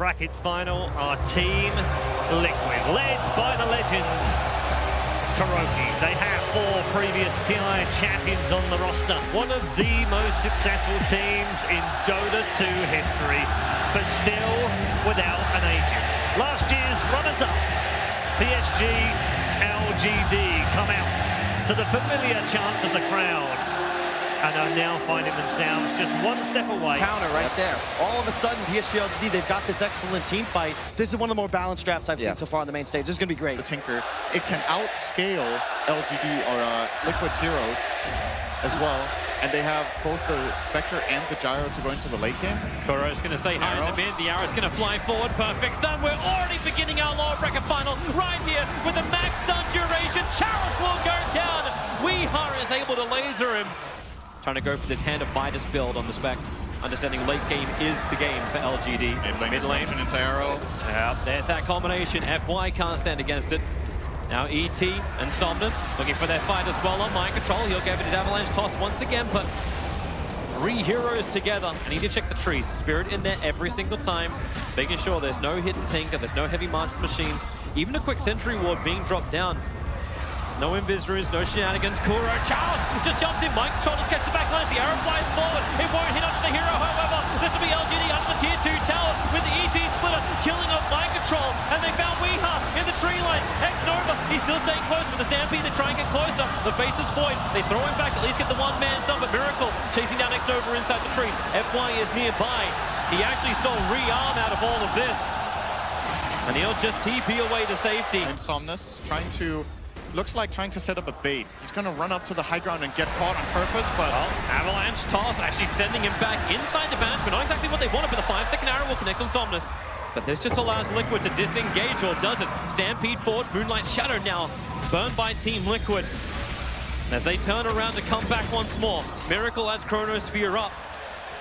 bracket final are Team Liquid, led by the legend Kuroki. They have 4 previous TI champions on the roster. One of the most successful teams in Dota 2 history, but still without an Aegis. Last year's runners-up, PSG.LGD, come out to the familiar chants of the crowd and are now finding themselves just one step away. Counter right there. All of a sudden, PSG.LGD, they've got this excellent team fight. This is one of the more balanced drafts I've seen so far on the main stage. This is going to be great. The Tinker, it can outscale LGD or Liquid's heroes as well. And they have both the Spectre and the Gyro to go into the late game. Kuro's going to say hi in the mid. The arrow's going to fly forward. Perfect stun. We're already beginning our lower bracket final right here with a max stun duration. Chalice will go down. VIrtus is able to laser him. Trying to go for this hand of Vitus build on the spec. Understanding late game is the game for LGD. Mid lane into arrow. Yep, there's that combination. FY can't stand against it. Now ET and Somnus looking for their fight as well on mind control. He'll go for his avalanche toss once again, but 3 heroes together. I need to check the trees. Spirit in there every single time, making sure there's no hidden Tinker, there's no heavy march machines, even a quick sentry ward being dropped down. No invis runes, no shenanigans. Kuro, Charles just jumps in. Mind control just gets the back line. The arrow flies forward. It won't hit onto the hero, however. This will be LGD under the tier 2 tower with the ET splitter killing off mind control. And they found VIrtus in the tree line. X-Nova, he's still staying close with the Stampede. They try and get closer. The face is void. They throw him back, at least get the one-man stun. But Miracle chasing down X-Nova inside the trees. FY is nearby. He actually stole rearm out of all of this. And he'll just TP away to safety. And Somnus trying to... looks like trying to set up a bait. He's going to run up to the high ground and get caught on purpose, but... well, avalanche toss actually sending him back inside the banishment. Not exactly what they wanted, but the 5-second arrow will connect on Somnus. But this just allows Liquid to disengage, or does it? Stampede forward, Moonlight Shadow now burned by Team Liquid. As they turn around to come back once more, Miracle adds Chronosphere up.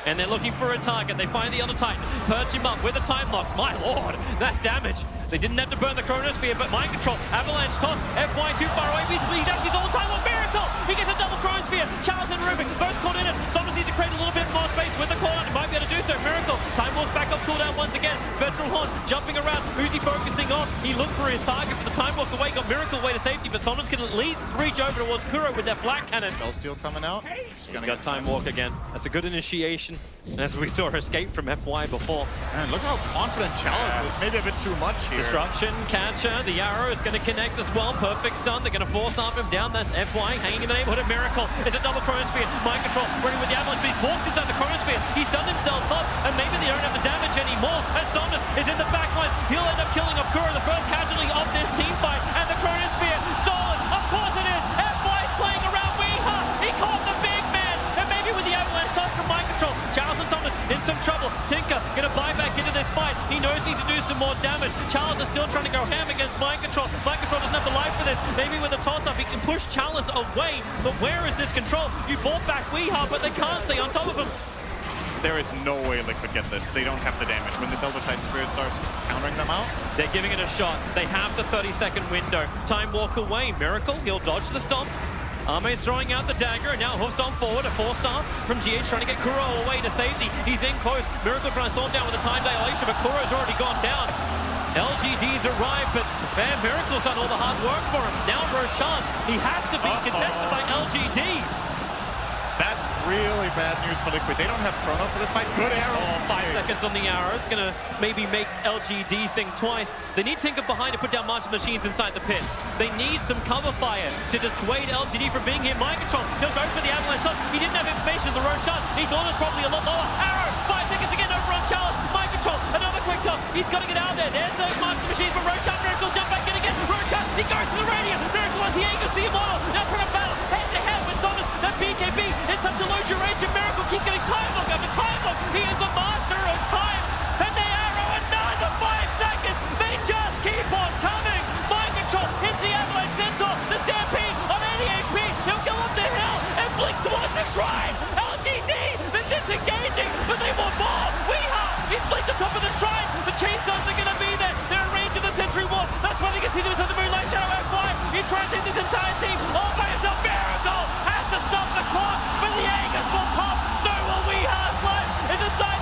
And they're looking for a target. They find the other Titan, perch him up with the time locks. My lord, that damage. They didn't have to burn the Chronosphere, but mind control, avalanche toss, FY too far away. He's actually all the time on Miracle. He gets a double Chronosphere. Charles and Rubik both caught in it. Sometimes needs to create a little bit more space with the call out. He might be able to do so. Miracle, time walks back up cooldown once again. Spectral Horn jumping around. Uzi focusing on. He looked for his target, but the time walk away got Miracle way to safety. But Somnus can at least reach over towards Kuro with their flat cannon. Steel coming out. He's got time walk again. That's a good initiation. And as we saw, escape from FY before. Man, look how confident Chalice is. Maybe a bit too much here. Disruption, catcher, the arrow is going to connect as well. Perfect stun. They're going to force arm him down. That's FY hanging in the neighborhood of Miracle. It's a double Chronosphere. Mind control, running with the avalanche, but he's walked inside the Chronosphere. He's done himself up, and maybe they don't have the damage anymore. And Somnus is in the backlines. He'll end up killing off Kuro, the first casualty of this team fight. And the Chronosphere stolen. Of course it is. FY is playing around VIrtus. He caught the big man. And maybe with the avalanche toss from mind control, Charles and Somnus in some trouble. Tinker gonna buy back into this fight. He knows he needs to do some more damage. Charles is still trying to go ham against mind control. Mind control doesn't have the life for this. Maybe with a toss-up he can push Chalice away. But where is this control? You bought back VIrtus, but they can't stay on top of him. There is no way Liquid get this. They don't have the damage. When this Elder Titan Spirit starts countering them out, they're giving it a shot. They have the 30-second window. Time walk away. Miracle, he'll dodge the stomp. Ame's throwing out the dagger, and now hoofs on forward. A 4-star from GH trying to get Kuro away to safety. He's in close. Miracle trying to storm down with a time dilation, but Kuro's already gone down. LGD's arrived, but man, Miracle's done all the hard work for him. Now Roshan, he has to be contested by LGD. That's really bad news for Liquid. They don't have Chrono for this fight. Good arrow. Oh, 5 seconds on the arrow. It's going to maybe make LGD think twice. They need Tinker behind to put down marching machines inside the pit. They need some cover fire to dissuade LGD from being here. Mind control. He'll go for the avalanche shot. He didn't have information of the Roshan. He thought it was probably a lot lower. Arrow, 5 seconds again. Overrun Chalice. Mind control. Another quick toss. He's got to get out there. There's those marching machines from Roshan. Miracle's jump back in again. Roshan, he goes to the radiant. Miracle has the Aegis, the Immortal. Now trying to battle head to head with Somnus. That BKB in such a low duration. Miracle keeps getting time lock after time lock. He is the master of time. And they arrow another 5 seconds. They just keep on coming. Mind control hits the avalanche centaur. The Stampede on 88 AP. He'll go up the hill and blinks towards the shrine. LGD, they're disengaging, but they want more. VIrtus, he's blinked the top of the shrine. The chainsaws are going to be there. They're in range of the sentry wall. That's why they can see them inside the Moonlight Shadow FY. He tries to hit this entire team all by himself. Miracle has to stop the clock, but the Aegis will pop. So will VIrtus. Life is inside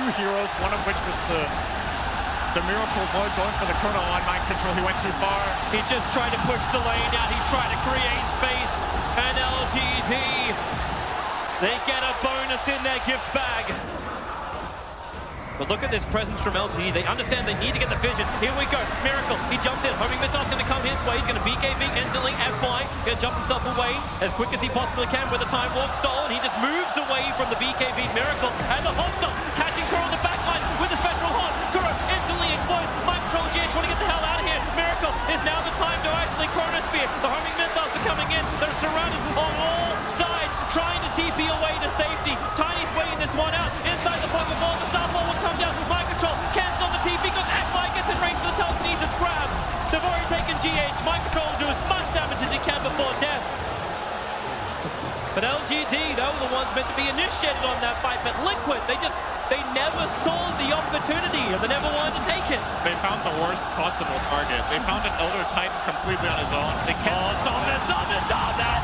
two heroes, one of which was the Miracle Void going for the Chrono on mind control. He went too far. He just tried to push the lane out. He tried to create space. And LGD, they get a bonus in their gift bag. But look at this presence from LG. They understand they need to get the vision. Here we go. Miracle. He jumps in. Homing missile's going to come his way. He's going to BKB instantly. F5. Going to jump himself away as quick as he possibly can with a time walk stolen. He just moves away from the BKB Miracle. And the hostile catching Kuro on the backline with a special horn. Kuro instantly explodes. Mind control GH want to get the hell out of here. Miracle is now the time to actually Chronosphere. The homing missiles are coming in. They're surrounded on all sides, trying to TP away to safety. Tiny's weighing this one out. Inside the pocket ball, the Southpaw will come down. Mind control cancels on the TP because F5 gets in range for the telekinesis grab. They've already taken GH. Mind control will do as much damage as he can before death. But LGD, they were the ones meant to be initiated on that fight. But Liquid, they never saw the opportunity and they never wanted to take it. They found the worst possible target. They found an Elder Titan completely on his own. They can't. Stop that!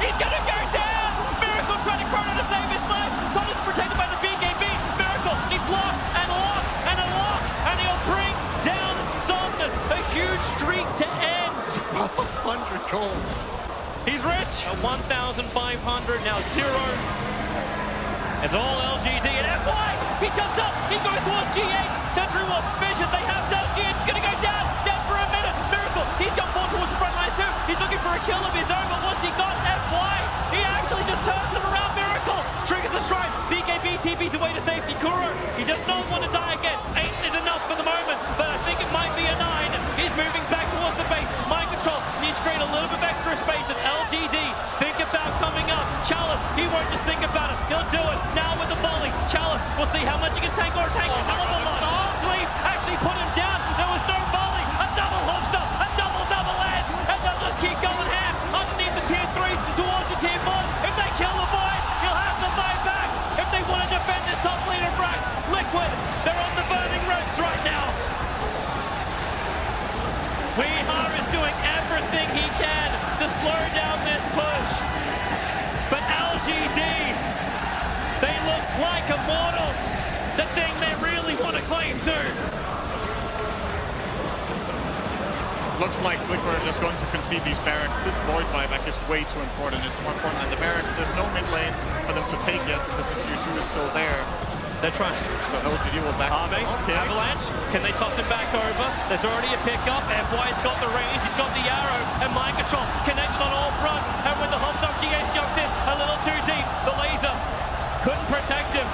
He's gonna go down! Miracle trying to Chrono to save his life. Thomas protected by the BKB. Miracle needs lock and a lock, and he'll bring down Somnus. A huge streak to end. 100 gold. He's rich. At 1,500 now 0. It's all LGD and FY. He jumps up. He goes towards GH. Sentry Warp's vision. They have done. GH is going to go down. Down for a minute. Miracle. He's jumped more towards the front line too. He's looking for a kill of his own. But what's he got? FY. He actually just turns them around. Miracle. Triggers the strike. BKB TP's away to safety. Kuro. He does not want to die again. 8 is enough for the moment. But I think it might be a 9. He's moving back towards the base. Mind control. Needs to create a little bit of extra space as LGD think about coming up. Chalice. He won't just think about it. He'll do it now with the volley. Chalice. We'll see how much he can take or take. A hell of a lot. Sleep actually put him down. There was no volley. A double hookster. A double edge. And they'll just keep going ham underneath the tier 3s towards the tier 4s. If they kill the Void, he'll have to fight back. If they want to defend this top leader Brax, Liquid, they're on the burning ropes right now. VIrtus is doing everything he can to slow down this push. But LGD, they look like immortals. The thing they really want to claim to. Looks like Liquid are just going to concede these barracks. This Void buyback is way too important. It's more important than the barracks. There's no mid lane for them to take yet because the tier 2 is still there. They're trying. So LGD will back. Okay. Avalanche, can they toss him back over? There's already a pickup. FY's got the range, he's got the arrow, and mind control connected on all fronts. And when the hostile GH jumps in a little too deep, the laser couldn't protect him.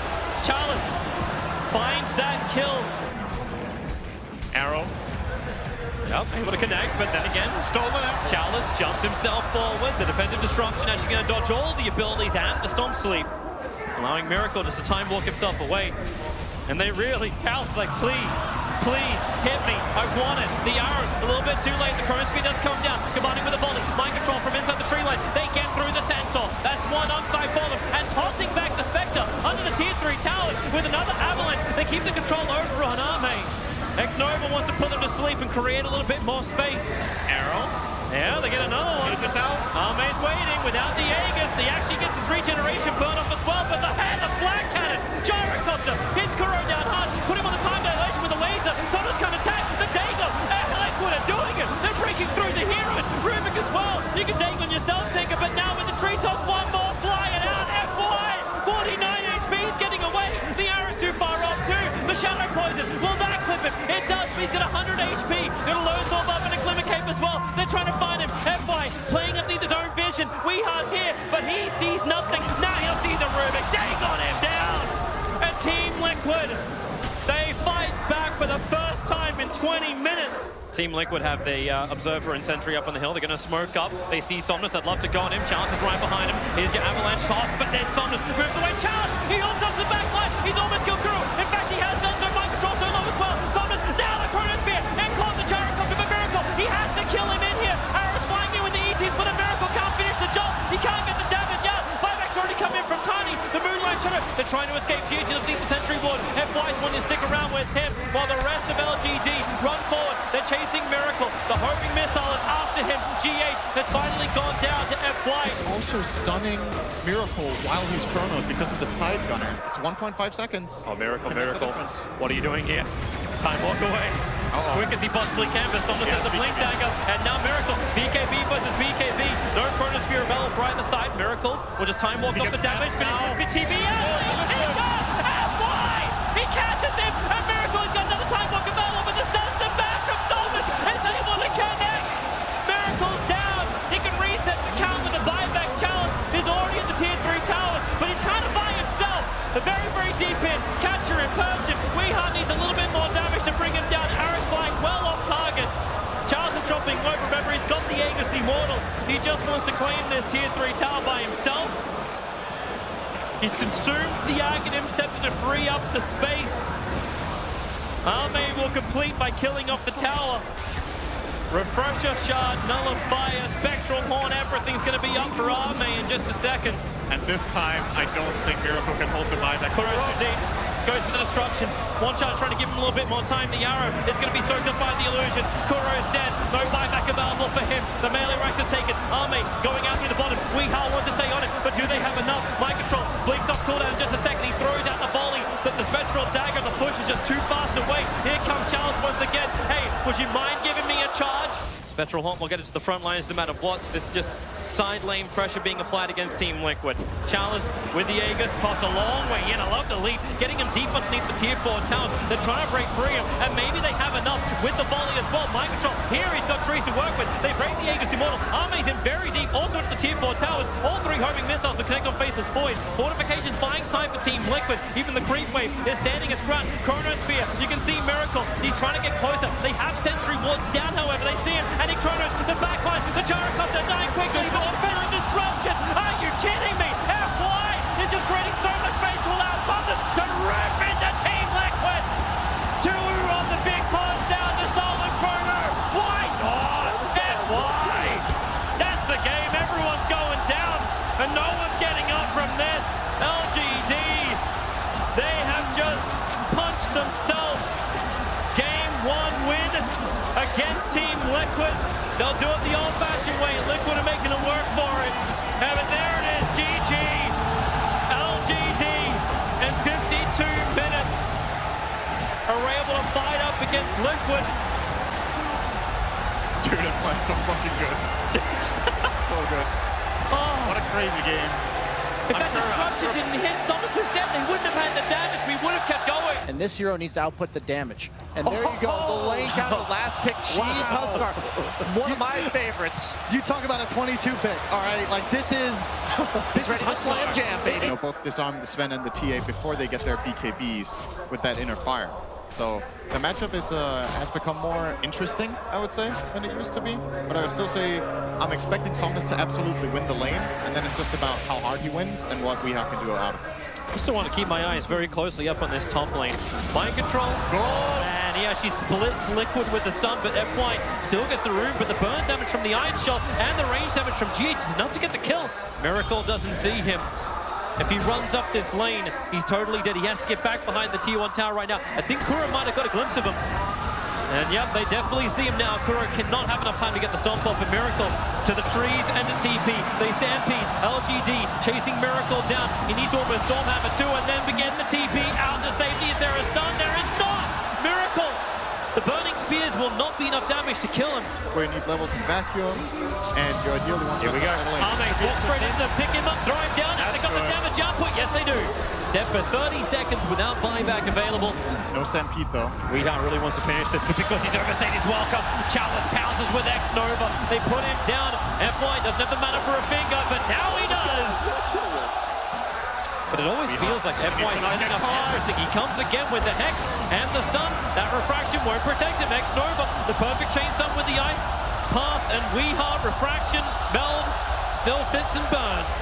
Chalice finds that kill. Arrow. Yep, able to connect, but then again, stolen it. Chalice jumps himself forward. The defensive destruction actually going to dodge all the abilities and the Storm Sleep, allowing Miracle just to time walk himself away. And they really, Cal's like, please hit me. I want it. The arrow, a little bit too late. The Chrono Speed does come down, combining with a volley. Mind control from inside the tree line. They get through the Centaur. That's one upside for them. And tossing back the Spectre under the tier 3 towers with another avalanche. They keep the control over on Arme. X-Nova wants to put them to sleep and create a little bit more space. Arrow. Yeah, they get another one. Keep this out. Arme's waiting without the Aegis. He actually gets his regeneration burn off as well, but the flag cannon, gyrocopter, hits Kuro down hard, put him on the time dilation with a laser. Someone's going to attack the Dagon, and Liquid are doing it. They're breaking through the heroes. Rubik as well. You can Dagon yourself, Tinker, but now with the treetops, one more flying out. FY, 49 HP is getting away. The arrow's too far off too. The Shadow Poison, will that clip him? It does, but he's got 100 HP. Got a low sword up and a Glimmer Cape as well. They're trying to find him. FY playing underneath his own vision. VIrtus here, but he sees nothing. Now he'll see the Rubik. Dagon him down. And Team Liquid, they fight back for the first time in 20 minutes. Team Liquid have the Observer and Sentry up on the hill. They're going to smoke up. They see Somnus. They'd love to go on him. Chalice is right behind him. Here's your Avalanche toss, but then Somnus moves away. Chalice, he holds up the back line. He's almost killed Kuro. In fact, he has done so. Mind control so low as well. Somnus, now the Chronosphere, and caught the gyrocopter for Miracle. He has to kill him in here. Arrow's flying in with the ETs, but a Miracle can't finish the job. He can't get the damage out. Buyback's already come in from Tiny. The Moonlight Shadow, they're trying to escape. GH underneath the Sentry Ward. FY's wanting to stick around with him, while the rest of LGD run forward. They're chasing Miracle. The homing missile is after him. GH has finally gone down to FY. It's also also stunning Miracle while he's chronoed because of the side gunner. It's 1.5 seconds. Oh, Miracle. What are you doing here? Time walk away. As quick as he possibly can, but Somnus has a blink dagger, and now Miracle. BKB versus BKB. No Chronosphere Valve right at the side. Miracle will just time walk off the damage, finish TV out. He's gone! FY! He catches him, and Miracle has got another time walk available, but the stun's the bash from Somnus is able to connect. Miracle's down. He can reset the count with a buyback challenge. He's already at the tier 3 towers, but he's kind of by himself. A very, very deep in. Catcher in Persian. Weeha needs a little bit more damage to bring him down. Arrows flying well off target. Charles is dropping low. Remember, he's got the Aegis Immortal. He just wants to claim this tier 3 tower by himself. He's consumed the Aghanim Scepter to free up the space. Arme will complete by killing off the tower. Refresher Shard, Nullifier, Spectral Horn, everything's going to be up for Arme in just a second. And this time, I don't think Miracle can hold the buyback. Goes for the disruption. One charge trying to give him a little bit more time. The arrow is going to be soaked up by the illusion. Kuro's dead. No buyback available for him. The melee ranks are taken. Arme going out through the bottom. Weeha wants to stay on it, but do they have enough? Mind control. Blinks off cooldown in just a second. He throws out the volley. The spectral dagger. The push is just too fast away. Here comes Charles once again. Hey, would you mind giving me a charge? Spectral Haunt will get it to the front lines no matter what. This is just side lane pressure being applied against Team Liquid. Chalice with the Aegis, pass a long way in. I love the leap, getting him deep underneath the tier 4 towers. They're trying to break free him, and maybe they have enough with the volley as well. Mind control, here he's got trees to work with. They break the Aegis Immortal. Arme's in very deep, also at the tier 4 towers. All 3 homing missiles will connect on Faceless Void. Fortifications buying time for Team Liquid. Even the creep wave is standing its ground. Chronosphere, you can see Miracle. He's trying to get closer. They have Sentry wards down, however. They see him, and he Chronos. The backline, the gyrocopter dying quickly, but finish disruption. Are you kidding me? FY is just creating so much space to allow Somnus to rip into Team Liquid. 2 on the big pause down the stolen Chrono. Why not? FY. That's the game. Everyone's going down, and no one's getting up from this. LGD, they have just punched themselves. Game 1 win against Team Liquid. They'll do it the old-fashioned way. Liquid are making it work for it. And there it is, GG. LGD in 52 minutes are able to fight up against Liquid. Dude, that was so fucking good. So good. Oh. What a crazy game. If that disruption didn't hit, Somnus was dead. They wouldn't have had the damage. We would have kept going. And this hero needs to output the damage. And there you go, the lane counter, the last pick, Cheese Huskar. One of my favorites. You talk about a 22 pick, all right? Like, this is ready to slam jam, baby. You know, both disarm the Sven and the TA before they get their BKBs with that inner fire. So the matchup is has become more interesting, I would say, than it used to be. But I would still say I'm expecting Somnus to absolutely win the lane, and then it's just about how hard he wins and what we can do out of it. I still want to keep my eyes very closely up on this top lane. Mind control. And he actually splits Liquid with the stun, but FY still gets the room, but the burn damage from the Iron Shell and the range damage from GH is enough to get the kill. Miracle doesn't see him. If he runs up this lane, he's totally dead. He has to get back behind the tier 1 tower right now. I think Kuro might have got a glimpse of him. And yep, they definitely see him now. Kuro cannot have enough time to get the stomp off, and Miracle to the trees and the TP. They stampede. LGD chasing Miracle down. He needs to almost Stormhammer too, and then begin the TP out to safety. Is there a stun? There is not! Miracle! The burning spears will not be enough damage to kill him. Where you need levels in vacuum, and you ideally want to Here we go. Arme walk straight in to pick him up, throw him down. They got the damage output. Yes, they do. Dead for 30 seconds without buyback available. No stampede though. Weeha really wants to finish this, but because he's overstayed his welcome, Chalice pounces with X-Nova. They put him down. FY doesn't have the mana for a finger, but now he does. But it always feels like FY is ending up everything. He comes again with the Hex and the stun. That refraction won't protect him. X-Nova, the perfect chain stun with the ice path, and Weeha, refraction, meld, still sits and burns.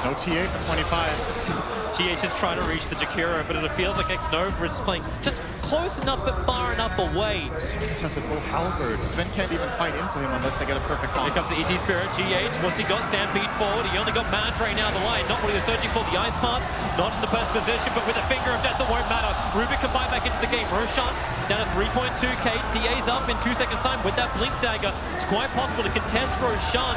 No TA for 25. GH is trying to reach the Jakiro, but it feels like X-Nova is playing just close enough but far enough away. Somnus has a full halberd. Sven can't even fight into him unless they get a perfect combo. Here comes the ET Spirit. GH, what's he got? Stampede forward. He only got mana drain out of the line. Not what he was searching for. The ice path, not in the best position, but with a finger of death, it won't matter. Rubik can buy back into the game. Roshan down at 3.2k. TA's up in 2 seconds time with that blink dagger. It's quite possible to contest Roshan.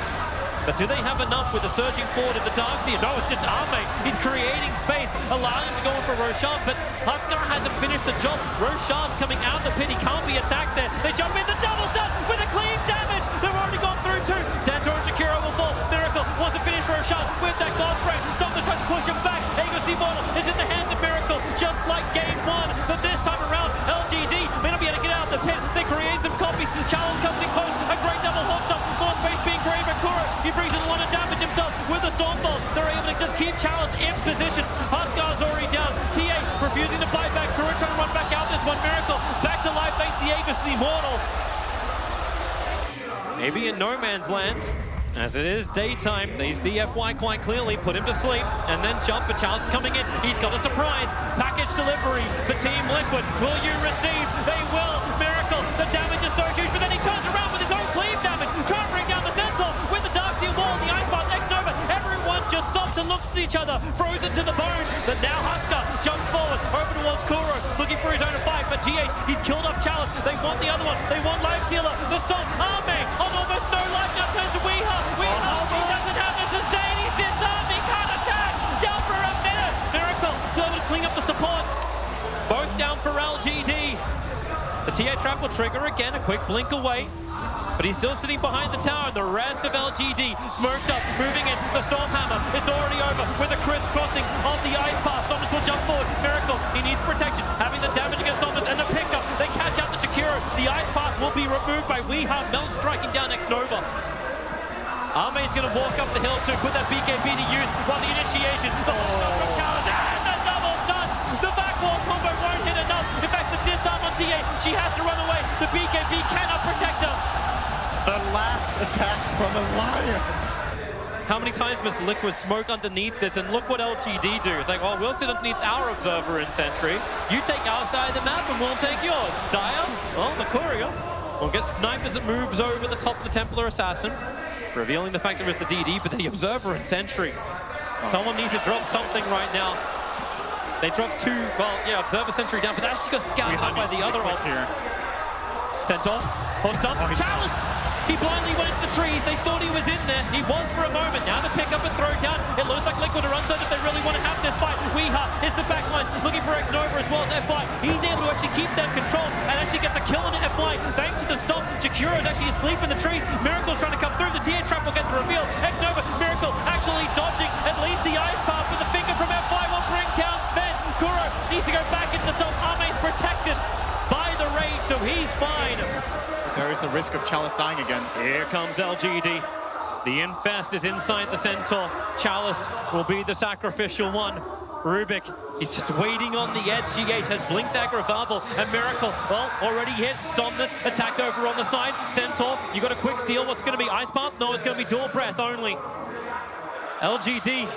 But do they have enough with the surging forward of the Darkseer? No, it's just Arme. He's creating space, allowing him to go in for Roshan, but Huskar hasn't finished the job. Roshan's coming out of the pit. He can't be attacked there. They jump in the double stun with a clean damage. They've already gone through two. Santor and Shakira will fall. Miracle wants to finish Roshan with that God Spray. Someone tries to push him back. Aegis Immortal is in the hands of Miracle, just like game one. But this time around, LGD may not be able to get out of the pit. They create some copies. Challenge comes in close. A great double hop stop. More space being created by Kuro. He brings in a lot of damage himself with the Stormbolt. They're able to just keep Chalice in position. Huskar's already down. TA refusing to fight back. Kuro trying to run back out this one. Miracle back to life thanks to the Aegis Immortal. Maybe in no man's land. As it is daytime, they see FY quite clearly, put him to sleep, and then jump. But Chalice coming in. He's got a surprise. Package delivery for Team Liquid. Will you receive? They will. Miracle. The damage is so huge, but then he turns around with his own cleave damage. Trying to bring down the Centaur with the Darkseer wall, the Ice Path, X-Nova. Everyone just stops and looks at each other, frozen to the bone. But now Huskar jumps forward, over towards Kuro, looking for his own fight. But GH, he's killed off Chalice. They want the other one. They want Life Stealer. The Stomp. Arme on almost no life now turns to Weeha. Weeha, he doesn't have the sustain. He's disarmed. He can't attack. Down for a minute. Miracle still able to clean up the supports. Both down for LGD. The TA trap will trigger again. A quick blink away. But he's still sitting behind the tower. The rest of LGD smoked up, moving in. The Stormhammer, it's already over with a crisscrossing of the Ice Path. Somnus will jump forward. Miracle, he needs protection. Having the damage against Somnus and the pickup. They catch out the Shakiro. The Ice Path will be removed by Weeha. Melt striking down X-Nova. Arme's going to walk up the hill to put that BKB to use while the initiation. The stun from Chalice and the double stun. The backwall combo won't hit enough. In fact, the disarm on TA. She has to run away. The BKB cannot protect her. The last attack from a Lion. How many times must Liquid smoke underneath this? And look what LGD do. It's like, oh, we'll sit underneath our Observer and Sentry. You take our side of the map and we'll take yours. Dire, well, the Courier will get sniped as it moves over the top of the Templar Assassin, revealing the fact there is the DD, but the Observer and Sentry. Someone needs to drop something right now. They dropped two, well, yeah, Observer Sentry down, but that actually got scouted out by the other ops. Centaur, post up, Chalice! He blindly went into the trees. They thought he was in there. He was for a moment. Now to pick up and throw down. It looks like Liquid are uncertain if they really want to have this fight. Weeha hits the backlines, looking for X-Nova as well as FY. He's able to actually keep them controlled and actually get the kill on FY. Thanks to the stop, Jakiro's actually asleep in the trees. Miracle's trying to come through. The TA trap will get the reveal. X-Nova, Miracle actually dodging at least the Ice Path with the finger from FY will bring down Sven. Kuro needs to go back into the top. Arme's protected by the rage, so he's fine. There is the risk of Chalice dying again. Here comes LGD. The Infest is inside the Centaur. Chalice will be the sacrificial one. Rubik, he's just waiting on the edge. GH has blinked that revival, and Miracle, well, already hit. Somnus attacked over on the side. Centaur, you got a quick steal. What's going to be Ice Path? No, it's going to be dual breath only. LGD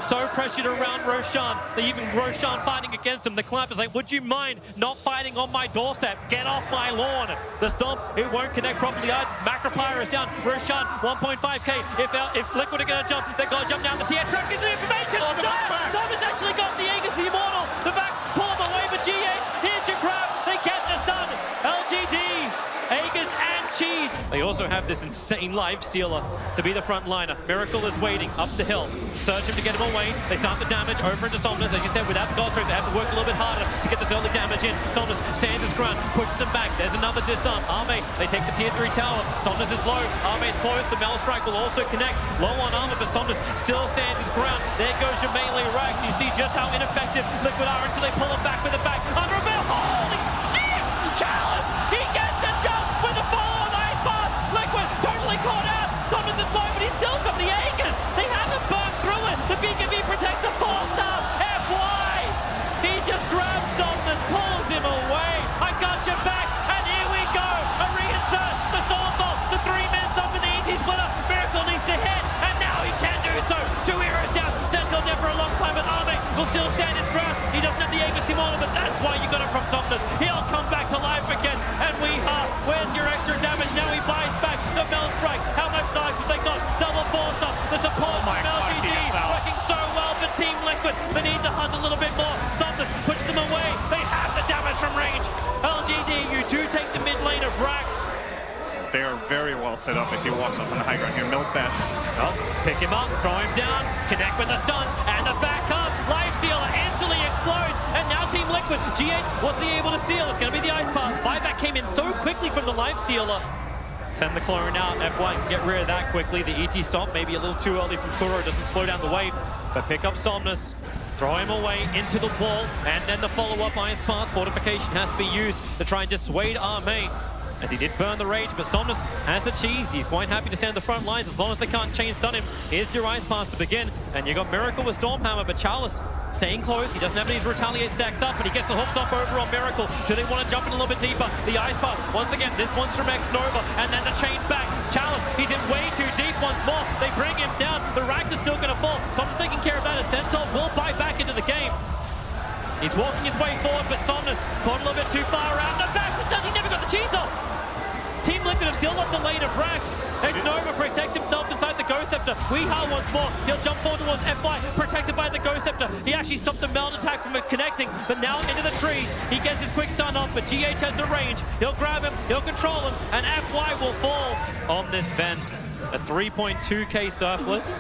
so pressured around Roshan. They even Roshan fighting against him. The Clamp is like, would you mind not fighting on my doorstep? Get off my lawn. The Stomp, it won't connect properly. Macropyre is down. Roshan, 1.5k. If Liquid are going to jump, they're going to jump down. The TS trap gives the information. Thomas actually got the Aegis, the Immortal. The back, pull him away for GH. Here's your grab. They get the stun. LGD, Aegis and Cheese. They also have this insane Life Stealer to be the front liner. Miracle is waiting up the hill. Search him to get him away. They start the damage over into Somnus. As you said, without the God Strike, they have to work a little bit harder to get the early damage in. Somnus stands his ground, pushes him back. There's another disarm. Arme, they take the tier 3 tower. Somnus is low. Arme's close. The Mel Strike will also connect. Low on armor, but Somnus still stands his ground. There goes your melee rags. You see just how ineffective Liquid are until they pull him back with the back. Under a bell. Holy shit! Chalice! He gets the jump with the follow-on Ice Path. Liquid totally caught out. Somnus is low, but he's still got the Aegis. They haven't burned through it. The BKB protects the 4-star. FY! He just grabs Somnus, pulls him away. I got your back, and here we go. A reinsert. The Stormbolt. The 3-man stop with the ET splitter. Miracle needs to hit, and now he can do so. 2 heroes down. Sentinel dead for a long time, but Arme will still stand his ground. He doesn't have the Aegis Immortal, but that's why you got it from Somnus. He'll come back to life again. And where's your extra damage? Now he buys back the Mel Strike. How much knives have they got? Double 4-star. The support from LGD working so well for Team Liquid. They need to hunt a little bit more. Somnus pushes them away. They have the damage from range. LGD, you do take the mid lane of Rax. they're very well set up if he walks up on the high ground here. Milk Bash. Oh, pick him up, throw him down, connect with the stuns, and the back up. Life Stealer instantly explodes, and now Team Liquid. G8, what's he able to steal? It's going to be the Ice Path. Buyback came in so quickly from the Life Stealer. Send the clone out. F1 can get rid of that quickly. The ET stop, maybe a little too early from Kuro. Doesn't slow down the wave, but pick up Somnus. Throw him away into the wall, and then the follow-up Ice Path fortification has to be used to try and dissuade Arme, as he did burn the rage, but Somnus has the cheese. He's quite happy to stand the front lines as long as they can't chain stun him. Here's your Ice Pass to begin, and you got Miracle with Stormhammer, but Chalice staying close. He doesn't have any retaliate stacks up, but he gets the hooks up over on Miracle. Do they want to jump in a little bit deeper? The Ice Pass, once again, this one's from X-Nova, and then the chain back. Chalice, he's in way too deep once more. They bring him down. The Rack is still going to fall. Somnus taking care of that as Centaur will buy back into the game. He's walking his way forward, but Somnus caught a little bit too far around the back, but he never got the cheese off. Team Liquid have still lots of lane of racks. X-Nova protects himself inside the Ghost Scepter. Weeha once more. He'll jump forward towards FY, protected by the Ghost Scepter. He actually stopped the melt attack from connecting, but now into the trees. He gets his quick stun up, but GH has the range. He'll grab him, he'll control him, and FY will fall on this Ven. A 3.2k surplus.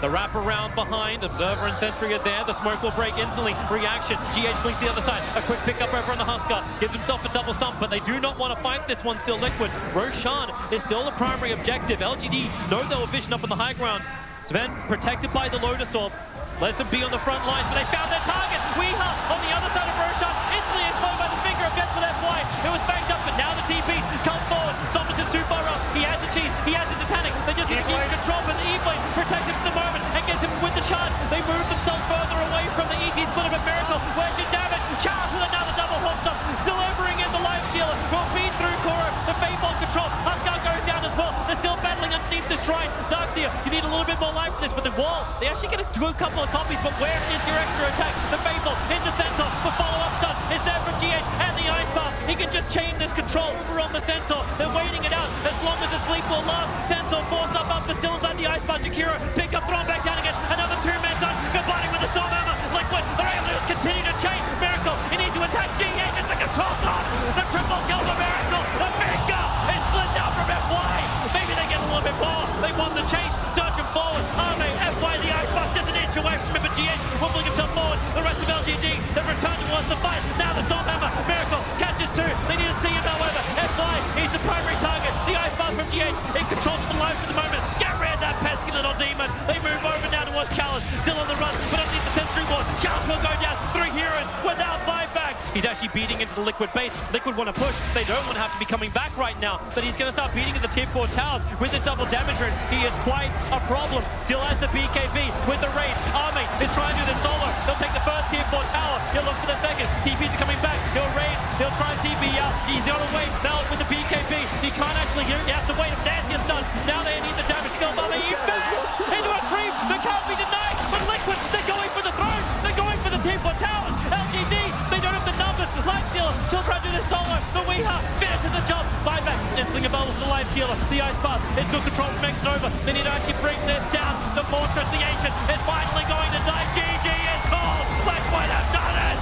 The wrap around behind, Observer and Sentry are there. The smoke will break instantly. Reaction, GH blinks the other side. A quick pickup over on the Husker. Gives himself a double stump, but they do not want to fight this one. Still Liquid. Roshan is still the primary objective. LGD know they'll vision up on the high ground. Sven protected by the Lotus Orb. Lets them be on the front lines, but they found their target. Weeha on the other side of Roshan. Instantly exploded by the finger of death with FY. It was backed up, but now the TP come forward. Somnus is too far up. He has the cheese. He has the Titanic. They just keep control, but the E-Blade protects him for the moment and gets him with the charge. They move themselves further away from the ET splitter, but Miracle, where's your damage? Charles with another double hook stop, delivering in the Life Stealer. Will feed through Kuro. The Fateful control. Huskar goes down as well. They're still battling underneath the shrine. Darkseer, you need a little bit more life for this, but the wall, they actually get a good couple of copies, but where is your extra attack? The Fateful into Centaur. The follow-up stun is there from GH and the Ice Path. He can just chain this control over on the Centaur. They're waiting it out as long as the sleep will last. Centaur forced up, but still inside the Ice Path. Jakiro pick up, thrown back down again. Another two-man done, combining with the Stormhammer. Liquid, they're able to just continue to chain. Miracle, he needs to attack GH. It's the control stop. The triple kill for Miracle. The finger is split down from FY. Maybe they get a little bit more. They want the chase. Searching forward. Arme, FY, the Ice Path just an inch away from him, but GH wobbling himself forward. The rest of LGD, they've returned towards the fight. Now the Stormhammer. Miracle catches two. They need to see him, however. FY, he's the primary target. The Ice Path from GH. It controls the life for the moment. Get rid of that pesky little demon. They move over now towards Chalice. Still on the run, but underneath the Sentry Ward. Chalice will go down. 3 heroes without buyback. He's actually beating into the Liquid base. Liquid want to push. They don't want to have to be coming back right now, but he's going to start beating at the tier 4 towers with the double damage rune. He is quite a problem. Still has the BKB with the raid. Army is trying to do the solo. They'll take the first tier 4 tower. He'll look for the second. TP's are coming back. He'll raid. He'll try and TP out. He's on a wait now with the BKB. He can't actually get it. He has to wait. There's your stun. Now they need the damage to go. Army, he fell into a creep that can't be denied. But Liquid, they're going for the throne. They're going for the tier 4 towers. LGD, they don't have the numbers. Life Stealer, still trying to do this solo. But Weeha finishes the job. Buyback, instantly available for the Life Stealer. The Ice Path is good control from X-Nova. They need to actually bring this down. The Fortress, the Ancient, is finally going to die. GG is called. Liquid have done it.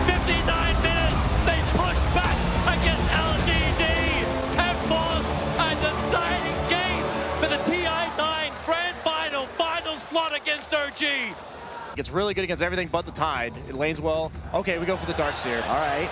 59 minutes. They push back against LGD and force a deciding game for the TI9 Grand Final slot against OG. Gets really good against everything but the Tide. It lanes well. Okay, we go for the Darkseer. All right.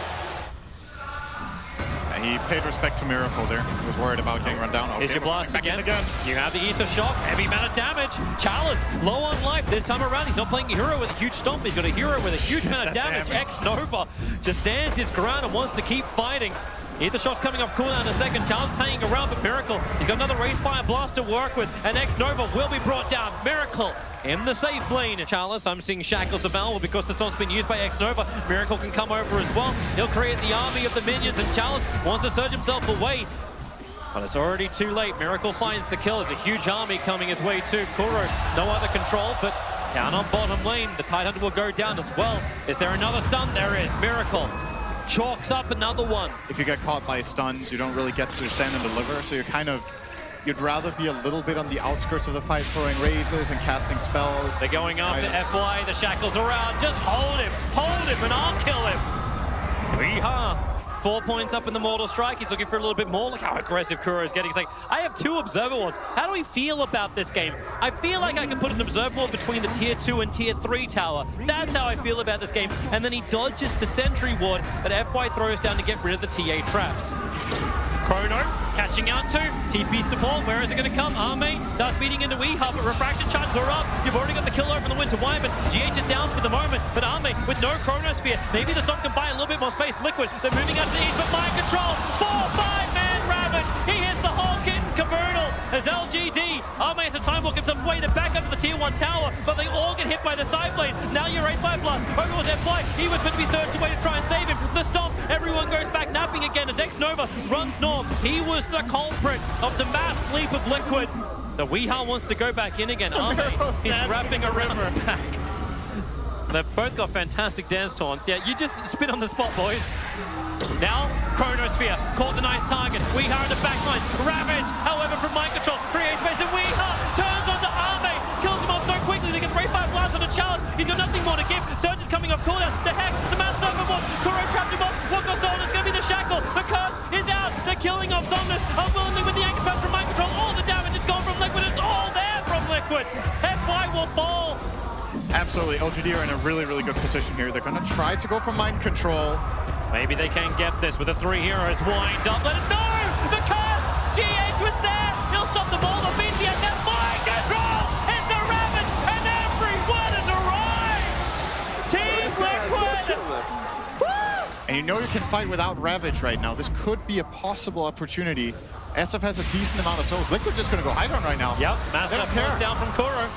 He paid respect to Miracle there. He was worried about getting run down. Okay, Here's your blast back again. in again. You have the Ether Shock, heavy amount of damage. Chalice, low on life this time around. He's not playing a hero with a huge stomp. He's got a hero with a huge amount of damage. X-Nova just stands his ground and wants to keep fighting. Ether Shock's coming off cooldown in a second. Chalice hanging around, but Miracle, he's got another Raid Fire Blast to work with, and X-Nova will be brought down. Miracle in the safe lane. Chalice, I'm seeing Shackles available because the stomp's been used by X-Nova. Miracle can come over as well. He'll create the army of the minions, and Chalice wants to surge himself away. But it's already too late. Miracle finds the kill. There's a huge army coming his way too. Kuro, no other control, but down on bottom lane. The Tidehunter will go down as well. Is there another stun? There is. Miracle chalks up another one. If you get caught by stuns, you don't really get to stand and deliver, so you're kind of... You'd rather be a little bit on the outskirts of the fight, throwing razors and casting spells. They're going after FY. The Shackles around. Just hold him, and I'll kill him. Weeha. 4 points up in the Mortal Strike. He's looking for a little bit more. Look how aggressive Kuro is getting. He's like, I have 2 Observer Wards. How do we feel about this game? I feel like I can put an Observer Ward between the Tier 2 and Tier 3 tower. That's how I feel about this game. And then he dodges the Sentry Ward that FY throws down to get rid of the TA traps. Chrono catching out to TP support. Where is it going to come? Arme does beating into Weeha, but refraction charges are up. You've already got the kill over the Winter Wyvern. GH is down for the moment, but Arme with no Chronosphere. Maybe the Storm can buy a little bit more space. Liquid, they're moving out to the east, but mind control. 4-5-man Ravage. He hits the whole kit and caboodle as LGD. Arme has a time walk himself away. They're back up to the Tier 1 tower, but they all get hit by the side blade. Now you're 8-5 plus. Over was FY. He was meant to be surged away to try and save him. The Stomp. Everyone goes back napping again as X-Nova runs north. He was the culprit of the mass sleep of Liquid. The Weeha wants to go back in again. Arme, he's wrapping around the back. They've both got fantastic dance taunts. Yeah, you just spit on the spot, boys. Now, Chronosphere, caught a nice target. Weeha in the back line. Ravage, however, from mind control, creates space, and Weeha turns onto Arme, kills him off so quickly. They get 3-5 blasts on a challenge. He's got nothing more to give. Surge is coming off cooldown. The Hex, the Mass Serpent, Kuro trapped him off. What goes on is going to be the Shackle. The Curse is out. They're killing off Somnus. Unwillingly with the anchor pass from mind control. All the damage is gone from Liquid. It's all there from Liquid. FY will fall. Absolutely, LGD are in a really, really good position here. They're going to try to go for mind control. Maybe they can get this with the 3 heroes. Wind up, let it no! The Curse! GH was there! He'll stop the ball, they'll beat the end. Mind control! It's the Ravage, and everyone has arrived! Team Liquid! And you know you can fight without Ravage right now. This could be a possible opportunity. SF has a decent amount of souls. Liquid just going to go hide on right now. Yep, massive push down from Kuro.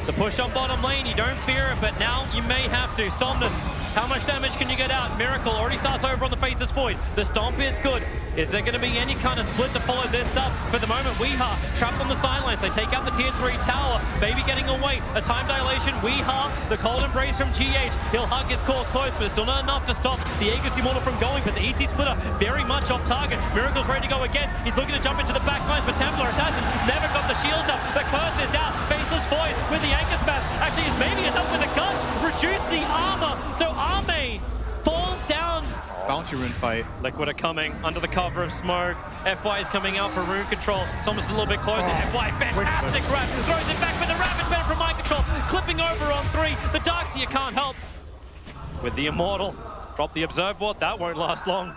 The push on bottom lane, you don't fear it, but now you may have to. Somnus, how much damage can you get out? Miracle already starts over on the Faceless Void. The Stomp is good. Is there going to be any kind of split to follow this up? For the moment, Weeha trapped on the sidelines. They take out the Tier 3 tower. Maybe getting away. A time dilation. Weeha, the cold embrace from GH. He'll hug his core close, but it's still not enough to stop the Aegis Immortal from going. But the ET splitter very much off target. Miracle's ready to go again. He's looking to jump into the back lines, but Templar hasn't. Never got the shields up. The Curse is out. Faceless Void with the anchor smash. Actually, is maybe enough with the guns. Reduce the armor. So Arme falls down. Bounty rune fight. Liquid are coming under the cover of smoke. FY is coming out for rune control. It's almost a little bit closer. FY, fantastic grab. Throws it back with the Ravage better from mind control. Clipping over on 3. The Darkseer can't help. With the Immortal. Drop the Observe Ward. That won't last long.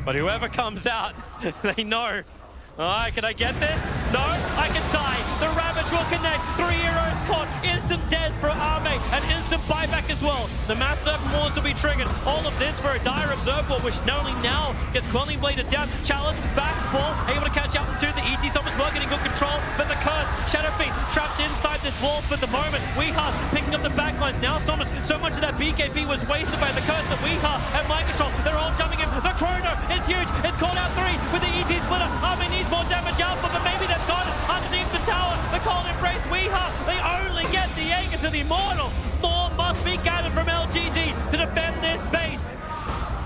But whoever comes out, they know. Alright, can I get this? No, I can die. The Ravage will connect. 3 heroes caught. Instant death for Arme. An instant buyback as well. The Mass Serpent Wards will be triggered. All of this for a dire Observe Ward, which not only now gets Quelling Bladed down. Chalice, back, wall, able to catch up to the ET Somnus well, getting good control. But the Curse, Shadow Fiend, trapped inside this wall for the moment. Weeha picking up the backlines. Now Somnus, so much of that BKB was wasted by the Curse that Weeha and mind control. They're all jumping in. The Chrono is huge. It's called out 3 with the ET splitter. Arme needs more damage alpha, but maybe they've got it underneath the tower. The cold embrace Weeha. They only get the Aegis of the Immortal. More must be gathered from LGD to defend this base.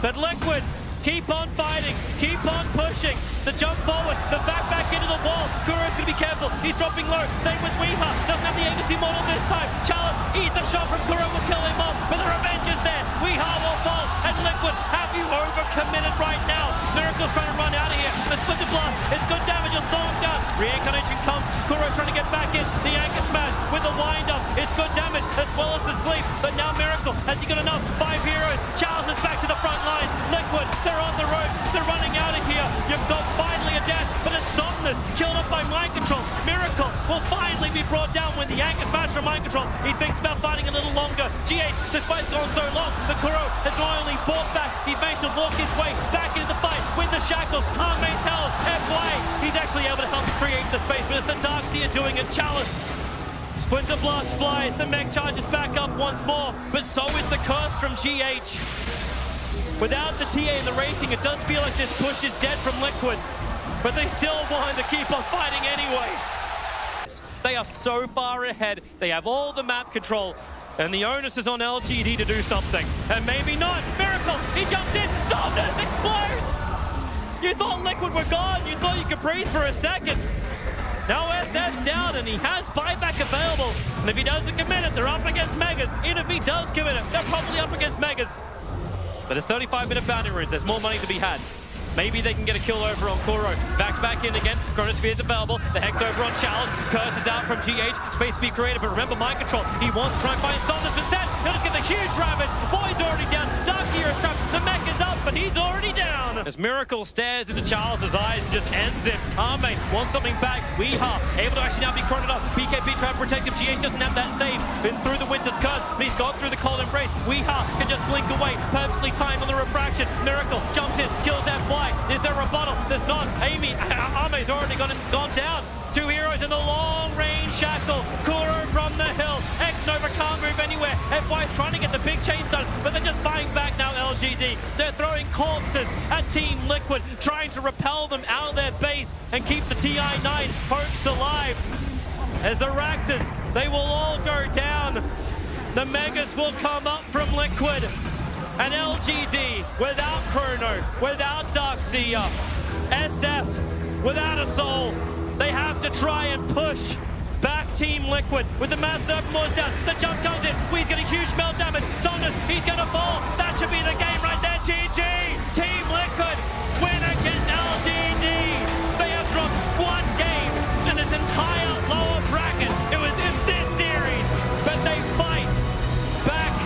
But Liquid keep on fighting, keep on pushing. The jump forward, the back into the wall. Kuro's gonna be careful. He's dropping low. Same with Weeha. Doesn't have the Aegis Immortal this time. Chalice eats a shot from Kuro, will kill him off. But the revenge is there. Weeha will fall. And Liquid, have you overcommitted right now? Miracle's trying to run out of here. The Splinter Blast, it's good damage. You'll slow him down. Reincarnation comes. Kuro's trying to get back in. The anchor smash with the wind up. It's good damage as well as the sleep. But now Miracle, has he got enough? 5 heroes. Chalice is back to the front lines. Liquid, they're on the ropes. They're running out of here. You've got finally a death, but it's Somnus killed up by mind control. Miracle will finally be brought down when the anchor smash from mind control. He thinks about fighting a little longer. GH, this fight's gone so long. The Kuro has not only bought back, he's managed to walk his way back into the fight with the shackles. Arme's held. FY, he's actually able to help create the space, but it's the Darkseer doing it. Chalice. Splinter Blast flies. The mech charges back up once more, but so is the Curse from GH. Without the TA in the ranking, it does feel like this push is dead from Liquid, but they still want to keep on fighting anyway. They are so far ahead. They have all the map control, and the onus is on LGD to do something. And maybe not. Miracle, he jumps in. Somnus explodes. You thought Liquid were gone. You thought you could breathe for a second. Now SF's down, and he has buyback available. And if he doesn't commit it, they're up against Megas. Even if he does commit it, they're probably up against Megas. But it's 35-minute bounty runes. There's more money to be had. Maybe they can get a kill over on Kuro. Back in again. Chronosphere is available. The Hex over on Charles. Curse is out from GH. Space to be created, but remember mind control. He wants to try and find Saunders, but Seth, he'll just get the huge Rampage. Boy's already down. Dark Hero strapped. The mech is up, but he's already down. As Miracle stares into Charles' eyes and just ends him. Arme wants something back. Weeha able to actually now be chroned up. BKB trying to protect him. GH doesn't have that save. Been through the Winter's Curse, but he's gone through the Cold Embrace. Weeha can just blink away. Perfectly timed on the refraction. Miracle jumps in, kills FY. Is there a rebuttal? There's not. Arme's already gone down. Two heroes in the long-range shackle. Kuro from the hill. X-Nova can't move anywhere. FY's trying to get the big chase done, but they're just fighting back now, LGD. They're throwing corpses at Team Liquid, trying to repel them out of their base and keep the TI9 hopes alive. As the Raxes, they will all go down. The Megas will come up from Liquid. And LGD, without Chrono, without Darkseer, SF, without a soul, they have to try and push back Team Liquid with the mass Serpentmore's down. The jump comes in. We's getting huge melt damage. Saunders, he's going to fall. That should be the game right there. GG! Team Liquid win against LGD. They have dropped one game in this entire lower bracket. It was in this series, but they fight back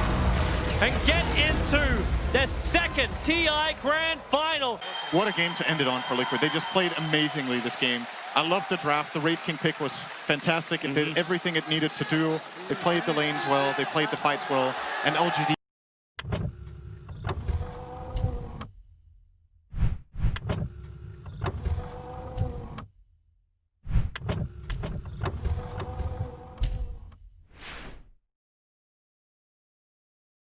and get into their second TI Grand Final. What a game to end it on for Liquid. They just played amazingly this game. I loved the draft. The Wraith King pick was fantastic. It did everything it needed to do. They played the lanes well. They played the fights well. And LGD